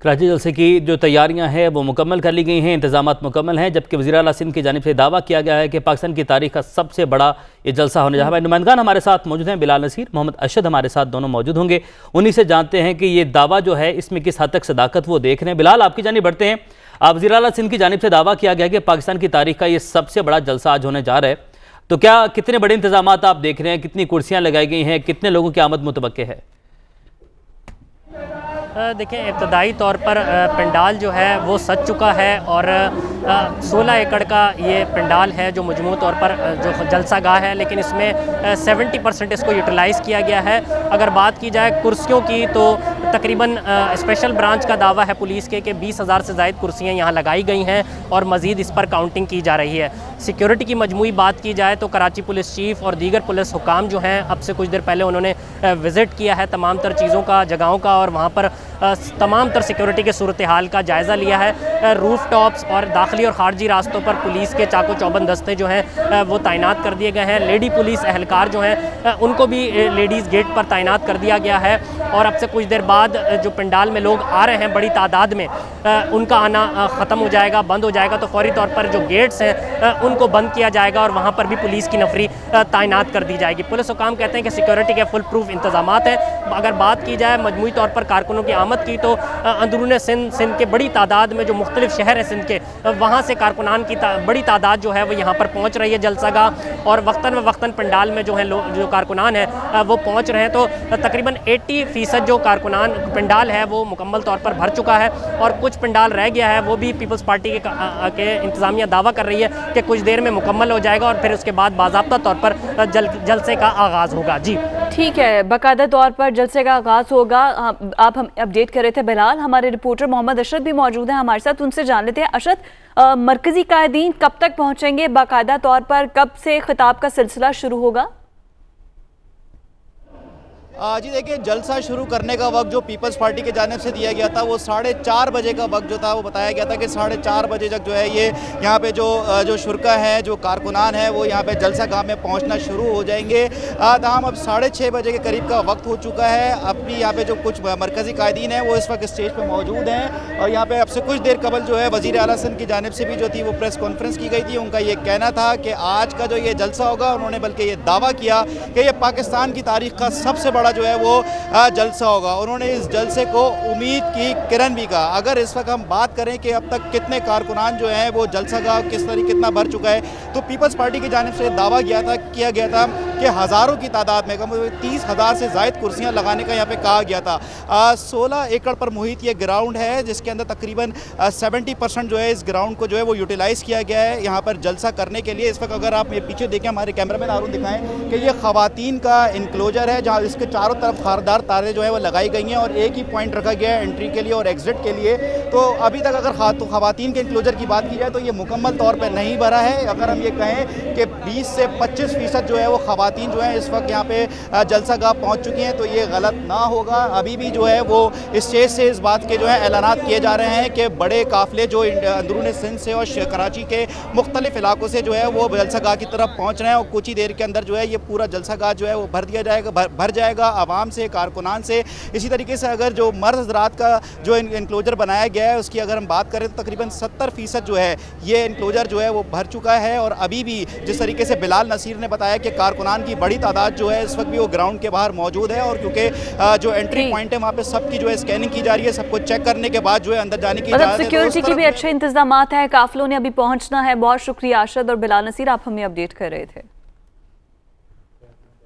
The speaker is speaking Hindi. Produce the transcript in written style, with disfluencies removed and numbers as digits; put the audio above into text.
कराची जलसे की जो तैयारियां हैं वो मुकम्मल कर ली गई हैं, इंतजामात मुकम्मल हैं, जबकि वज़ीर आला सिंध की जानिब से दावा किया गया है कि पाकिस्तान की तारीख का सबसे बड़ा ये जलसा होने जा रहा है। नुमाइंदगान हमारे साथ मौजूद हैं, बिलाल नसीर, मोहम्मद अरशद हमारे साथ दोनों मौजूद होंगे। उन्हीं से जानते हैं कि ये दावा जो है इसमें किस हद तक सदाकत वो देख रहे हैं। बिलाल, आपकी जानिब बढ़ते हैं। वज़ीर आला सिंध की जानिब से दावा किया गया है कि पाकिस्तान की तारीख का ये सबसे बड़ा जलसा आज होने जा रहा है, तो क्या कितने बड़े इंतजामात आप देख रहे हैं, कितनी कुर्सियाँ लगाई गई हैं, कितने लोगों की आमद मुतवक्के है? देखिए, इब्तदाई तौर पर पंडाल जो है वो सज चुका है और 16 एकड़ का ये पंडाल है जो मजमू तौर पर जो जलसा गाह है, लेकिन इसमें 70% इसको यूटिलाइज़ किया गया है। अगर बात की जाए कुर्सियों की तो तकरीबन स्पेशल ब्रांच का दावा है पुलिस के कि 20,000 से ज़ायद कुर्सियाँ यहाँ लगाई गई हैं और मज़ीद इस पर काउंटिंग की जा रही है। सिक्योरिटी की मजमूई बात की जाए तो कराची पुलिस चीफ़ और दीगर पुलिस हुकाम जो हैं, अब से कुछ देर पहले उन्होंने विज़िट किया है तमाम तर चीज़ों का, जगहों का, और वहाँ पर तमाम तर सिक्योरिटी के सूरत हाल का जायज़ा लिया है। रूफ़ टॉप्स और दाखिली और ख़ारजी रास्तों पर पुलिस के चाको चौबंद दस्ते जो हैं वो तैनात कर दिए गए हैं। लेडी पुलिस एहलकार जो हैं उनको भी लेडीज़ गेट पर तैनात कर दिया गया है और अब से कुछ देर बाद जो पंडाल में लोग आ रहे हैं बड़ी तादाद में, उनका आना ख़त्म हो जाएगा, बंद हो जाएगा, तो फौरी तौर पर जो गेट्स हैं उनको बंद किया जाएगा और वहाँ पर भी पुलिस की नफरी तैनात कर दी जाएगी। पुलिस हुकाम कहते हैं कि सिक्योरिटी के फुल प्रूफ इंतजामात हैं। अगर बात की जाए मजमूई तौर पर कारकुनों की आमद की तो अंदरून सिंध के बड़ी तादाद में जो मुख्तलिफ शहर हैं सिंध के, वहाँ से कारकुनान की बड़ी तादाद जो है वो यहाँ पर पहुँच रही है जलसागाह, और वक्तन पंडाल में जो है जो कारकुनान है वो पहुँच रहे हैं। तो तकरीबन 80% जो कारकुनान पंडाल है वो मुकम्मल तौर पर भर चुका है और कुछ पंडाल रह गया है, वो भी पीपल्स पार्टी के इंतज़ामिया दावा कर रही है कि कुछ देर में मुकम्मल हो जाएगा और फिर उसके बाद बाज़ाब्ता तौर पर जलसे का आगाज़ होगा। जी ठीक है, बाकायदा तौर पर जलसे का आगाज़ होगा। आप हम अपडेट कर रहे थे बिलाल। हमारे रिपोर्टर मोहम्मद अरशद भी मौजूद हैं हमारे साथ, उनसे जान लेते हैं। अरशद, मरकज़ी कायदीन कब तक पहुँचेंगे, बाकायदा तौर पर कब से खिताब का सिलसिला शुरू होगा? जी देखिए, जलसा शुरू करने का वक्त जो पीपल्स पार्टी की जानिब से दिया गया था वो 4:30 बजे का वक्त जो था वो बताया गया था कि 4:30 बजे तक जो है ये यहाँ पे जो शुरका है, जो कारकुनान है, वो यहाँ पे जलसा गाह में पहुँचना शुरू हो जाएंगे। तमाम अब 6:30 बजे के करीब का वक्त हो चुका है। अब भी यहाँ पे जो कुछ मरकज़ी कायदीन हैं वो इस वक्त स्टेज पर मौजूद हैं और यहाँ पर अब से कुछ देर कबल जो है वज़ीर आला सिंध की जानिब से भी जो थी वो प्रेस कॉन्फ्रेंस की गई थी। उनका ये कहना था कि आज का जो ये जलसा होगा, उन्होंने बल्कि ये दावा किया कि ये पाकिस्तान की तारीख़ का सबसे बड़ा जो है वो जलसा होगा। उन्होंने इस जलसे को उम्मीद की किरण भी कहा। अगर इस वक्त हम बात करें कि अब तक कितने कारकुनान जो हैं वो जलसा का कितना भर चुका है, तो पीपल्स पार्टी की जानिब से दावा किया गया था कि हज़ारों की तादाद में, कम 30,000 से ज़ायद कुर्सियाँ लगाने का यहाँ पे कहा गया था। 16 एकड़ पर मुहित ये ग्राउंड है जिसके अंदर तकरीबन 70% जो है इस ग्राउंड को जो है वो यूटिलाइज़ किया गया है यहाँ पर जलसा करने के लिए। इस वक्त अगर आप ये पीछे देखें, हमारे कैमरामैन आरून दिखाएं कि ये ख़वातीन का इंक्लोजर है जहाँ इसके चारों तरफ खारदार तारें जो है वो लगाई गई हैं और एक ही पॉइंट रखा गया है एंट्री के लिए और एग्ज़िट के लिए। तो अभी तक अगर ख़वातीन के इंक्लोजर की बात की जाए तो ये मुकम्मल तौर पर नहीं भरा है। अगर हम ये कहें कि 20 से 25% जो है वो ख़वातीन जो है इस वक्त यहाँ पे जलसागाह पहुँच चुकी हैं, तो ये गलत ना होगा। अभी भी जो है वो स्टेज से इस बात के जो है ऐलानात किए जा रहे हैं कि बड़े काफ़िले जो अंदरून सिंध से और कराची के मुख्तलिफ इलाकों से जो है वो जलसागाह की तरफ पहुँच रहे हैं और कुछ ही देर के अंदर जो है ये पूरा जलसागाह जो है वो भर जाएगा आवाम से, कारकुनान से। इसी तरीके से अगर जो मर्द हज़रात का जो इंक्लोजर बनाया गया है उसकी अगर हम बात करें तो तकरीबन 70% जो है ये इंक्लोजर जो है वो भर चुका है। और अभी भी जिस तरीके से बिलाल नसीर ने बताया कि कारकुनान की बड़ी तादाद जो है इस वक्त भी वो ग्राउंड के बाहर मौजूद है और क्योंकि जो एंट्री पॉइंट है वहाँ पे सबकी जो है स्कैनिंग की जा रही है, सबको चेक करने के बाद जो है अंदर जाने की इजाज़त है। सिक्योरिटी के भी अच्छे इंतजाम है, काफिलों ने अभी पहुंचना है। बहुत शुक्रिया अरशद और बिलाल नसीर, आप हमें अपडेट कर रहे थे।